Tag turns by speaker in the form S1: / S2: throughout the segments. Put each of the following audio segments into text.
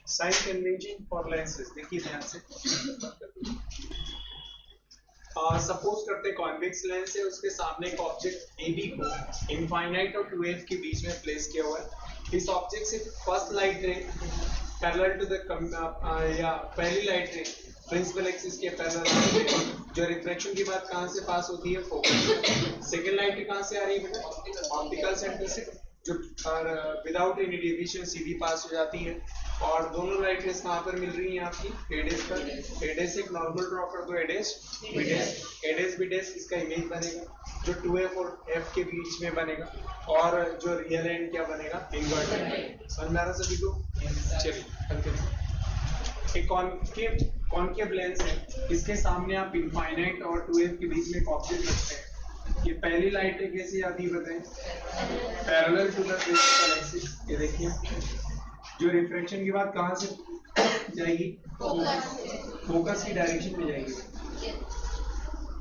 S1: Sign convention for lenses देखिए ध्यान से। सपोज करते हैं कॉन्वेक्स लेंस है, उसके सामने एक ऑब्जेक्ट ए बी को इनफाइनाइट और 2f के बीच में प्लेस किया हुआ है। इस ऑब्जेक्ट से first light ray parallel to the या पहली लाइट रे प्रिंसिपल एक्सिस के पैरेलल जो रिफ्रैक्शन के बाद कहां से पास होती है, फोकस। सेकंड लाइट कहां से आ रही है बेटा, ऑप्टिकल सेंटर से, जो विदाउट एनी डेविएशन सीधी पास हो जाती है। और दोनों लाइट रेस कहां पर मिल रही हैं आपकी, एडेस पर। एडेस एक नॉर्मल ड्रॉ कर दो, एडेस बीडेस, एडेस बीडेस इसका इमेज बनेगा जो 2f और f के बीच में बनेगा। और जो रियल एंड क्या बनेगा, इन्वर्टेड। समझ में आ रहा सभी को? चलिए एक कॉनकेव लेंस है, इसके सामने आप इनफाइनाइट और 2f के बीच में एक ऑब्जेक्ट रखते हैं। ये पहली लाइट कैसे आती है बताएं, parallel to the principal axis. ये देखिए जो रिफ्रैक्शन के बाद कहां से जाएगी, फोकस की डायरेक्शन में जाएगी,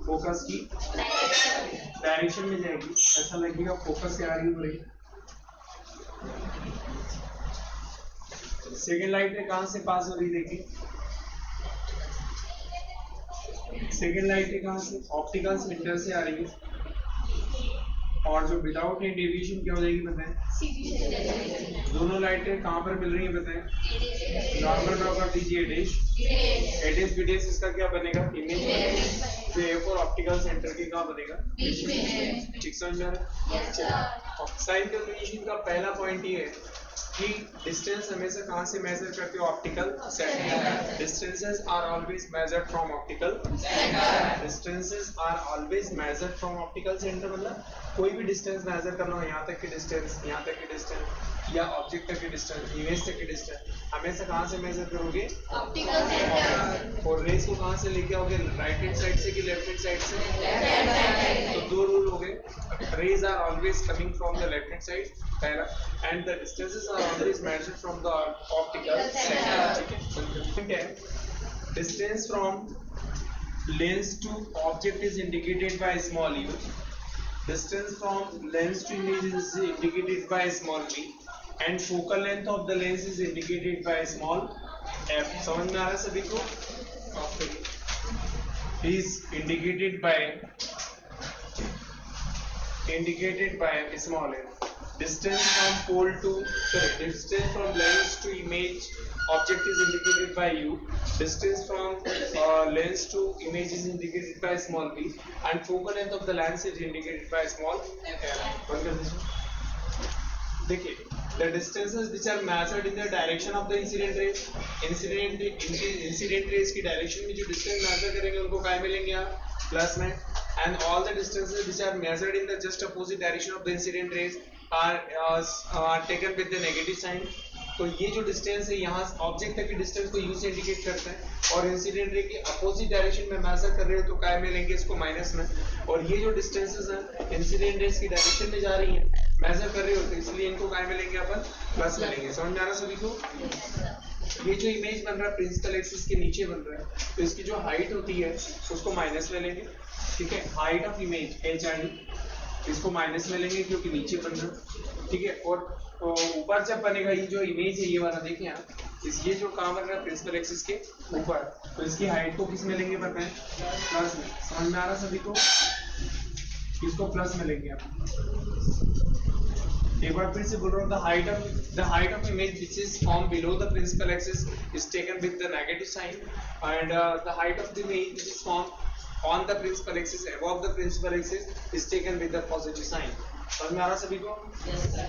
S1: फोकस की डायरेक्शन में जाएगी। ऐसा लगेगा फोकस से आ रही हो रही। सेकेंड लाइट में कहां से पास हो रही, देखिए सेकेंड लाइट कहां से, ऑप्टिकल सेंटर से आ रही है। और जो विदाउट एनी डेविएशन क्या हो जाएगी बताएं, दोनों लाइटें कहां पर मिल रही हैं बताएं, नॉर्मल ड्रॉ कर दीजिए, डैश एडेस बीडेस इसका क्या बनेगा, इमेज। जो ए फॉर ऑप्टिकल सेंटर के कहां बनेगा, ठीक समझ में आ रहा है। साइन कन्वेंशन का पहला पॉइंट ये है कि डिस्टेंस हमेशा कहां से मेजर करते हो, optical centre. Distances are always measured from optical centre. Distances are always measured from optical centre, मतलब कोई भी डिस्टेंस मेजर करना हो, यहाँ तक की डिस्टेंस, यहाँ तक की डिस्टेंस, या ऑब्जेक्ट तक की डिस्टेंस, इमेज तक की डिस्टेंस, हमेशा कहां से मेजर करोगे,
S2: ऑप्टिकल सेंटर।
S1: और रेस को कहां से लेके आओगे, राइट हैंड साइड से कि लेफ्ट हैंड साइड से,
S2: लेफ्ट हैंड साइड।
S1: तो दो रूल हो गए, rays are always coming from the left hand side पहला, and the distances are always measured from the optical centre. ठीक है, distance from lens to object is indicated by small u, distance from lens to image is indicated by small v, and focal length of the lens is indicated by small f। समझ में आ रहा है सभी को? is indicated by small f। distance from pole to distance from lens to image object is indicated by u, distance from lens to image is indicated by small v, and focal length of the lens is indicated by small f। देखिए the distances which are measured in the direction of the incident rays, incident rays की direction में जो distance measure करेंगे उनको क्या मिलेंगे आप, plus में। and all the distances which are measured in the just opposite direction of the incident rays are taken with the negative sign। तो ये जो डिस्टेंस है यहाँ ऑब्जेक्ट तक की डिस्टेंस को u से इंडिकेट करते हैं, और इंसिडेंट रे के अपोजिट डायरेक्शन में मेजर कर रहे हो तो क्या मिलेंगे इसको, माइनस में। और ये जो डिस्टेंसेस हैं इंसिडेंट रेस की डायरेक्शन में जा रही हैं, मेजर कर रहे हो तो इसलिए इनको क्या मिलेंगे अपन, प्लस मिलेंगे। समझ में आ रहा सभी को? ये जो इमेज बन रहा है प्रिंसिपल एक्सिस के नीचे बन रहा है, तो इसकी जो हाइट होती है उसको माइनस में लेंगे। ठीक है, हाइट ऑफ इमेज HI इसको माइनस में लेंगे क्योंकि नीचे बन रहा है। ठीक है, और ऊपर जब बनेगा ये जो इमेज है ये वाला, देखें आप, ये जो कहां बन रहा है प्रिंसिपल एक्सिस के ऊपर, तो इसकी हाइट को किस में लेंगे पता है, प्लस में। समझ में आ रहा सभी को? इसको प्लस में लेंगे आप। एक बार फिर से बोल रहा हूँ, the height of image which is formed below the principal axis is taken with the negative sign, and the height of the image which is formed on the principal axis above the principal axis is taken with the positive sign। समझ में आ रहा सभी को?
S2: Yes, sir.